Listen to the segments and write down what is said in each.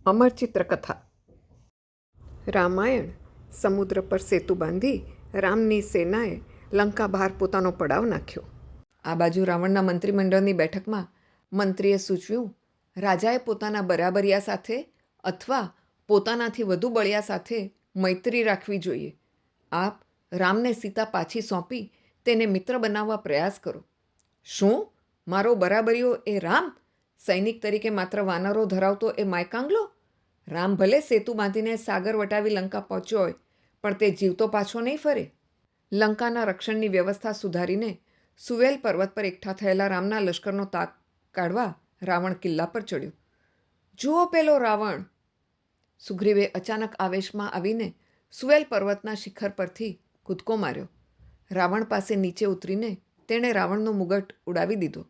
અમર ચિત્રકથા. રામાયણ. સમુદ્ર પર સેતુ બાંધી રામની સેનાએ લંકા બહાર પોતાનો પડાવ નાખ્યો. આ બાજુ રાવણના મંત્રીમંડળની બેઠકમાં મંત્રીએ સૂચવ્યું, રાજાએ પોતાના બરાબરિયા સાથે અથવા પોતાનાથી વધુ બળિયા સાથે મૈત્રી રાખવી જોઈએ. આપ રામને સીતા પાછી સોંપી તેને મિત્ર બનાવવા પ્રયાસ કરો. શું? મારો બરાબરીઓ એ રામ? સૈનિક તરીકે માત્ર વાનરો ધરાવતો એ માયકાંગલો? રામ ભલે સેતુ બાંધીને સાગર વટાવી લંકા પહોંચ્યો હોય, પણ તે જીવતો પાછો નહીં ફરે. લંકાના રક્ષણની વ્યવસ્થા સુધારીને સુવેલ પર્વત પર એકઠા થયેલા રામના લશ્કરનો તાક કાઢવા રાવણ કિલ્લા પર ચડ્યો. જુઓ પેલો રાવણ! સુગ્રીવે અચાનક આવેશમાં આવીને સુવેલ પર્વતના શિખર પરથી કૂદકો માર્યો. રાવણ પાસે નીચે ઉતરીને તેણે રાવણનો મુગટ ઉડાવી દીધો.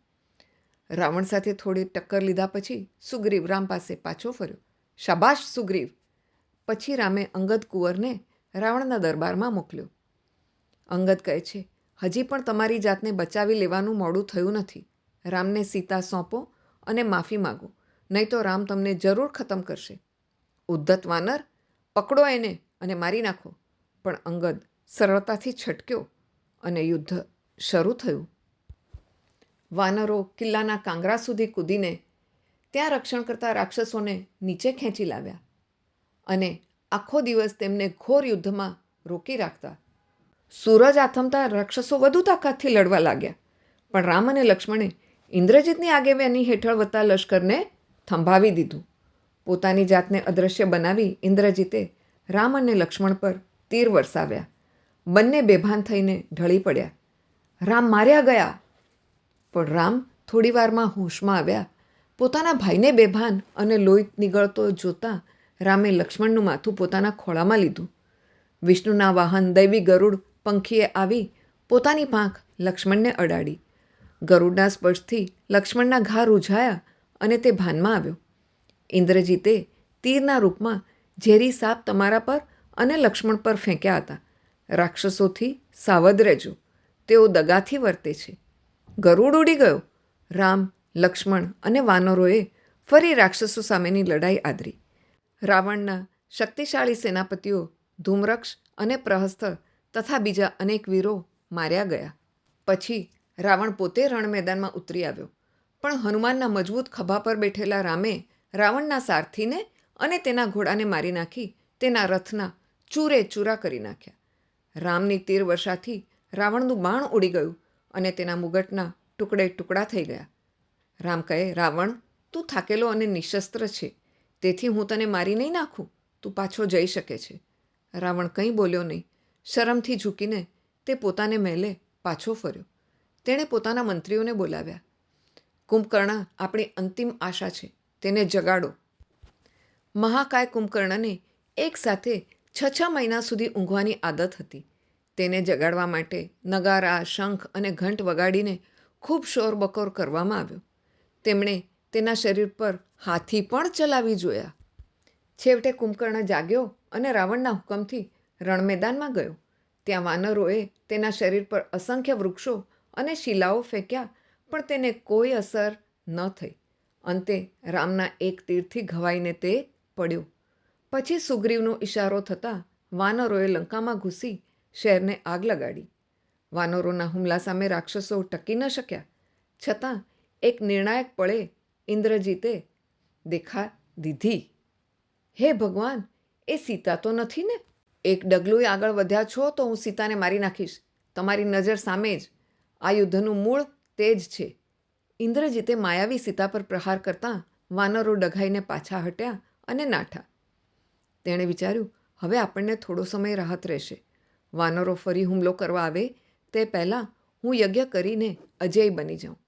રાવણ સાથે થોડી ટક્કર લીધા પછી સુગ્રીવ રામ પાસે પાછો ફર્યો. શાબાશ સુગ્રીવ! પછી રામે અંગદ કુંવરને રાવણના દરબારમાં મોકલ્યો. અંગદ કહે છે, હજી પણ તમારી જાતને બચાવી લેવાનું મોડું થયું નથી. રામને સીતા સોંપો અને માફી માગો, નહીં તો રામ તમને જરૂર ખતમ કરશે. ઉદ્ધત વાનર! પકડો એને અને મારી નાખો. પણ અંગદ સરળતાથી છટક્યો અને યુદ્ધ શરૂ થયું. વાનરો કિલ્લાના કાંગરા સુધી કૂદીને ત્યાં રક્ષણ કરતા રાક્ષસોને નીચે ખેંચી લાવ્યા અને આખો દિવસ તેમને ઘોર યુદ્ધમાં રોકી રાખતા. સૂરજ આથમતા રાક્ષસો વધુ તાકાતથી લડવા લાગ્યા, પણ રામ અને લક્ષ્મણે ઇન્દ્રજીતની આગેવાની હેઠળ વત્તા લશ્કરને થંભાવી દીધું. પોતાની જાતને અદૃશ્ય બનાવી ઇન્દ્રજીતે રામ અને લક્ષ્મણ પર તીર વરસાવ્યા. બંને બેભાન થઈને ઢળી પડ્યા. રામ માર્યા ગયા! પણ રામ થોડી વારમાં હોશમાં આવ્યા. પોતાના ભાઈને બેભાન અને લોહી નીકળતો જોતાં રામે લક્ષ્મણનું માથું પોતાના ખોળામાં લીધું. વિષ્ણુના વાહન દૈવી ગરુડ પંખીએ આવી પોતાની પાંખ લક્ષ્મણને અડાડી. ગરુડના સ્પર્શથી લક્ષ્મણના ઘા રૂઝાયા અને તે ભાનમાં આવ્યો. ઇન્દ્રજીતે તીરના રૂપમાં ઝેરી સાપ તમારા પર અને લક્ષ્મણ પર ફેંક્યા હતા. રાક્ષસોથી સાવધ રહેજો, તેઓ દગાથી વર્તે છે. ગરુડ ઉડી ગયો. રામ, લક્ષ્મણ અને વાનરોએ ફરી રાક્ષસો સામેની લડાઈ આદરી. રાવણના શક્તિશાળી સેનાપતિઓ ધૂમ્રક્ષ અને પ્રહસ્ત તથા બીજા અનેક વીરો માર્યા ગયા. પછી રાવણ પોતે રણ મેદાનમાં ઉતરી આવ્યો, પણ હનુમાનના મજબૂત ખભા પર બેઠેલા રામે રાવણના સારથીને અને તેના ઘોડાને મારી નાખી તેના રથના ચૂરે ચૂરા કરી નાખ્યા. રામની તીર વર્ષાથી રાવણનું બાણ ઉડી ગયું અને તેના મુગટના ટુકડે ટુકડા થઈ ગયા. રામ કહે, રાવણ, તું થાકેલો અને નિશસ્ત્ર છે, તેથી હું તને મારી નહીં નાખું. તું પાછો જઈ શકે છે. રાવણ કંઈ બોલ્યો નહીં. શરમથી ઝૂકીને તે પોતાને મહેલે પાછો ફર્યો. તેણે પોતાના મંત્રીઓને બોલાવ્યા. કુંભકર્ણ આપણી અંતિમ આશા છે, તેને જગાડો. મહાકાય કુંભકર્ણને એક સાથે 6 મહિના સુધી ઊંઘવાની આદત હતી. તેને જગાડવા માટે નગારા, શંખ અને ઘંટ વગાડીને ખૂબ શોરબકોર કરવામાં આવ્યો. તેમણે તેના શરીર પર હાથી પણ ચલાવી જોયા. છેવટે કુંભકર્ણ જાગ્યો અને રાવણના હુકમથી રણમેદાનમાં ગયો. ત્યાં વાનરોએ તેના શરીર પર અસંખ્ય વૃક્ષો અને શિલાઓ ફેંક્યા, પણ તેને કોઈ અસર ન થઈ. અંતે રામના એક તીરથી ઘવાઈને તે પડ્યો. પછી સુગ્રીવનો ઇશારો થતાં વાનરોએ લંકામાં ઘૂસી શહેરને આગ લગાડી. વાનરોના હુમલા સામે રાક્ષસો ટકી ન શક્યા. છતાં એક નિર્ણાયક પળે ઇન્દ્રજીતે દેખા દીધી. હે ભગવાન, એ સીતા તો નથી ને? એક ડગલું આગળ વધ્યા છો તો હું સીતાને મારી નાખીશ. તમારી નજર સામે જ આ યુદ્ધનું મૂળ તે જ છે. ઇન્દ્રજીતે માયાવી સીતા પર પ્રહાર કરતાં વાનરો ડઘાઈને પાછા હટ્યા અને નાઠા. તેણે વિચાર્યું, હવે આપણને થોડો સમય રાહત રહેશે. વાનરો ફરી હુમલો કરવા આવે તે પહેલાં હું યજ્ઞ કરીને અજેય બની જાઉં.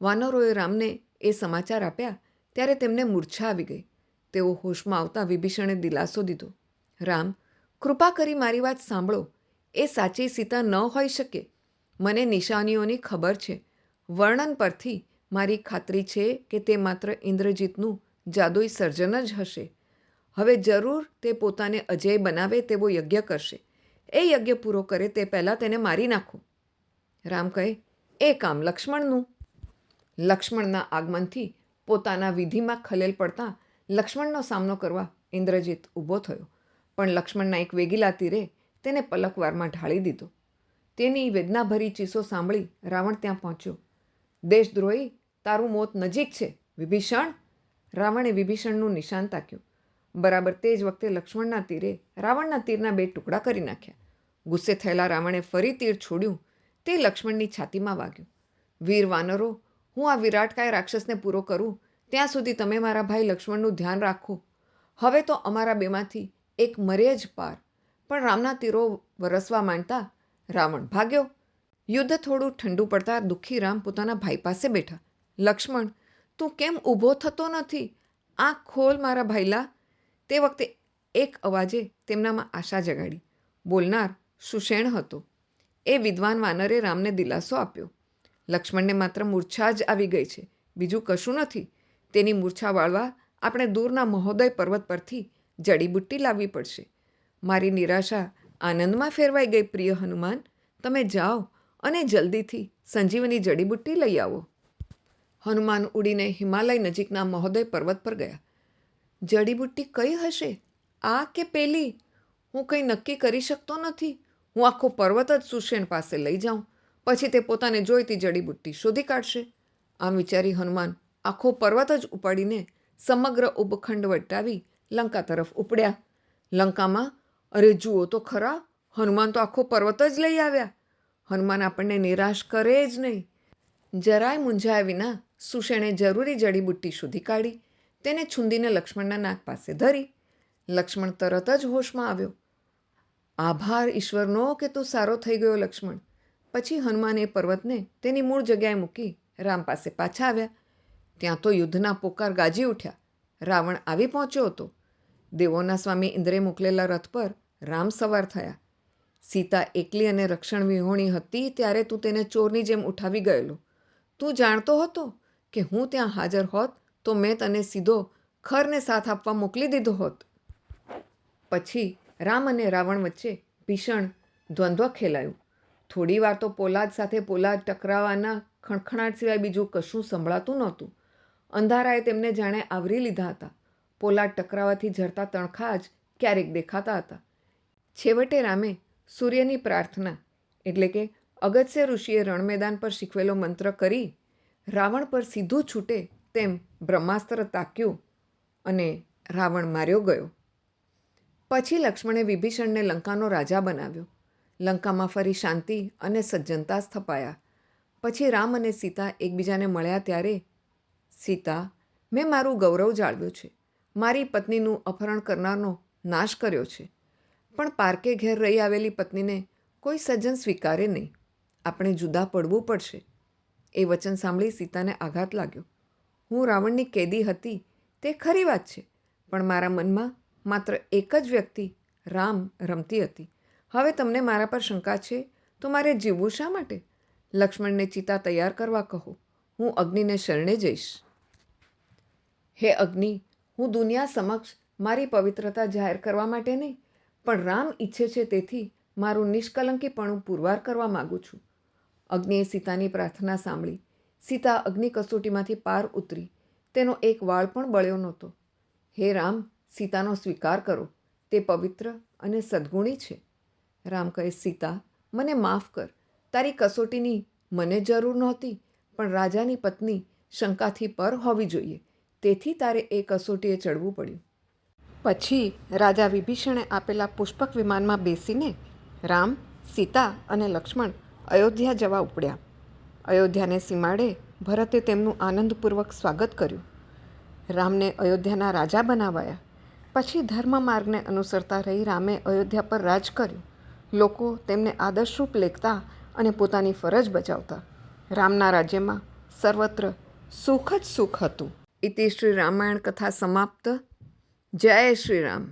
વાનરોએ રામને એ સમાચાર આપ્યા ત્યારે તેમને મૂર્છા આવી ગઈ. તેઓ હોશમાં આવતા વિભીષણે દિલાસો દીધો. રામ, કૃપા કરી મારી વાત સાંભળો. એ સાચી સીતા ન હોઈ શકે. મને નિશાનીઓની ખબર છે. વર્ણન પરથી મારી ખાતરી છે કે તે માત્ર ઇન્દ્રજીતનું જાદુઈ સર્જન જ હશે. હવે જરૂર તે પોતાને અજેય બનાવે તેવો યજ્ઞ કરશે. એ યજ્ઞ પૂરો કરે તે પહેલાં તેને મારી નાખો. રામ કહે, એ કામ લક્ષ્મણનું. લક્ષ્મણના આગમનથી પોતાના વિધિમાં ખલેલ પડતાં લક્ષ્મણનો સામનો કરવા ઇન્દ્રજીત ઊભો થયો, પણ લક્ષ્મણના એક વેગીલા તીરે તેને પલકવારમાં ઢાળી દીધો. તેની વેદનાભરી ચીસો સાંભળી રાવણ ત્યાં પહોંચ્યો. દેશદ્રોહી, તારું મોત નજીક છે, વિભીષણ! રાવણે વિભીષણનું નિશાન તાક્યું. બરાબર તે જ વખતે લક્ષ્મણના તીરે રાવણના તીરના 2 ટુકડા કરી નાખ્યા. ગુસ્સે થયેલા રાવણે ફરી તીર છોડ્યું. તે લક્ષ્મણની છાતીમાં વાગ્યું. વીર વાનરો, હું આ વિરાટકાય રાક્ષસને પૂરો કરું ત્યાં સુધી તમે મારા ભાઈ લક્ષ્મણનું ધ્યાન રાખો. હવે તો અમારા બેમાંથી એક મરે જ પાર. પણ રામના તીરો વરસવા માંડતા રાવણ ભાગ્યો. યુદ્ધ થોડું ઠંડુ પડતા દુઃખી રામ પોતાના ભાઈ પાસે બેઠા. લક્ષ્મણ, તું કેમ ઊભો થતો નથી? આંખ ખોલ મારા ભાઈલા. તે વખતે એક અવાજે તેમનામાં આશા જગાડી. બોલનાર સુષેણ હતો. એ વિદ્વાન વાનરે રામને દિલાસો આપ્યો. લક્ષ્મણને માત્ર મૂર્છા જ આવી ગઈ છે, બીજું કશું નથી. તેની મૂર્છા વાળવા આપણે દૂરના મહોદય પર્વત પરથી જડીબુટ્ટી લાવવી પડશે. મારી નિરાશા આનંદમાં ફેરવાઈ ગઈ. પ્રિય હનુમાન, તમે જાઓ અને જલ્દીથી સંજીવની જડીબુટ્ટી લઈ આવો. હનુમાન ઉડીને હિમાલય નજીકના મહોદય પર્વત પર ગયા. જડીબુટ્ટી કઈ હશે, આ કે પેલી? હું કંઈ નક્કી કરી શકતો નથી. હું આખો પર્વત જ સુષેણ પાસે લઈ જાઉં, પછી તે પોતાને જોઈતી જડીબુટ્ટી શોધી કાઢશે. આમ વિચારી હનુમાન આખો પર્વત જ ઉપાડીને સમગ્ર ઉપખંડ વટાવી લંકા તરફ ઉપડ્યા. લંકામાં અરે જુઓ તો ખરા, હનુમાન તો આખો પર્વત જ લઈ આવ્યા. હનુમાન આપણને નિરાશ કરે જ નહીં. જરાય મૂંઝાયા વિના સુષેણે જરૂરી જડીબુટ્ટી શોધી કાઢી. તેને છૂંદીને લક્ષ્મણના નાક પાસે ધરી. લક્ષ્મણ તરત જ હોશમાં આવ્યો. આભાર ઈશ્વરનો કે તું સારો થઈ ગયો લક્ષ્મણ. પછી હનુમાન એ પર્વતને તેની મૂળ જગ્યાએ મૂકી રામ પાસે પાછા આવ્યા. ત્યાં તો યુદ્ધના પોકાર ગાજી ઉઠ્યા. રાવણ આવી પહોંચ્યો હતો. દેવોના સ્વામી ઇન્દ્રે મોકલેલા રથ પર રામ સવાર થયા. સીતા એકલી અને રક્ષણ વિહોણી હતી ત્યારે તું તેને ચોરની જેમ ઉઠાવી ગયેલો. તું જાણતો હતો કે હું ત્યાં હાજર હોત તો મેં તને સીધો ખરને સાથ આપવા મોકલી દીધો હોત. પછી રામ અને રાવણ વચ્ચે ભીષણ દ્વંદ્વ ખેલાયું. થોડી વાર તો પોલાદ સાથે પોલાદ ટકરાવાના ખણખણાટ સિવાય બીજું કશું સંભળાતું નહોતું. અંધારાએ તેમને જાણે આવરી લીધા હતા. પોલાદ ટકરાવાથી ઝરતા તણખા જ ક્યારેક દેખાતા હતા. છેવટે રામે સૂર્યની પ્રાર્થના એટલે કે અગસ્ત્ય ઋષિએ રણમેદાન પર શીખવેલો મંત્ર કરી રાવણ પર સીધું છૂટે તેમ બ્રહ્માસ્ત્ર તાક્યું અને રાવણ માર્યો ગયો. પછી લક્ષ્મણે વિભીષણને લંકાનો રાજા બનાવ્યો. લંકામાં ફરી શાંતિ અને સજ્જનતા સ્થપાયા. પછી રામ અને સીતા એકબીજાને મળ્યા ત્યારે, સીતા, મેં મારું ગૌરવ જાળવ્યું છે. મારી પત્નીનું અપહરણ કરનારનો નાશ કર્યો છે. પણ પારકે ઘેર રહી આવેલી પત્નીને કોઈ સજ્જન સ્વીકારે નહીં. આપણે જુદા પડવું પડશે. એ વચન સાંભળી સીતાને આઘાત લાગ્યો. હું રાવણની કેદી હતી તે ખરી વાત છે, પણ મારા મનમાં માત્ર એક જ વ્યક્તિ રામ રમતી હતી. હવે તમને મારા પર શંકા છે તો મારે જીવવું શા માટે? લક્ષ્મણને ચિતા તૈયાર કરવા કહો. હું અગ્નિને શરણે જઈશ. હે અગ્નિ, હું દુનિયા સમક્ષ મારી પવિત્રતા જાહેર કરવા માટે નહીં, પણ રામ ઈચ્છે છે તેથી મારું નિષ્કલંકીપણું પુરવાર કરવા માગું છું. અગ્નિએ સીતાની પ્રાર્થના સાંભળી. સીતા અગ્નિ કસોટીમાંથી પાર ઉતરી. તેનો એક વાળ પણ બળ્યો નહોતો. હે રામ, સીતાનો સ્વીકાર કરો. તે પવિત્ર અને સદ્ગુણી છે. રામ કહે, સીતા, મને માફ કર. તારી કસોટીની મને જરૂર નહોતી, પણ રાજાની પત્ની શંકાથી પર હોવી જોઈએ, તેથી તારે એ કસોટીએ ચડવું પડ્યું. પછી રાજા વિભીષણે આપેલા પુષ્પક વિમાનમાં બેસીને રામ, સીતા અને લક્ષ્મણ અયોધ્યા જવા ઉપડ્યા. અયોધ્યાને સીમાડે ભરતે તેમનું આનંદપૂર્વક સ્વાગત કર્યું. રામને અયોધ્યાના રાજા બનાવાયા. પછી ધર્મ માર્ગને અનુસરતા રહી રામે અયોધ્યા પર રાજ કર્યું. લોકો તેમને આદર્શરૂપ લેખતા અને પોતાની ફરજ બજાવતા. રામના રાજ્યમાં સર્વત્ર સુખ જ સુખ હતું. ઇતિ શ્રી રામાયણ કથા સમાપ્ત. જય શ્રી રામ.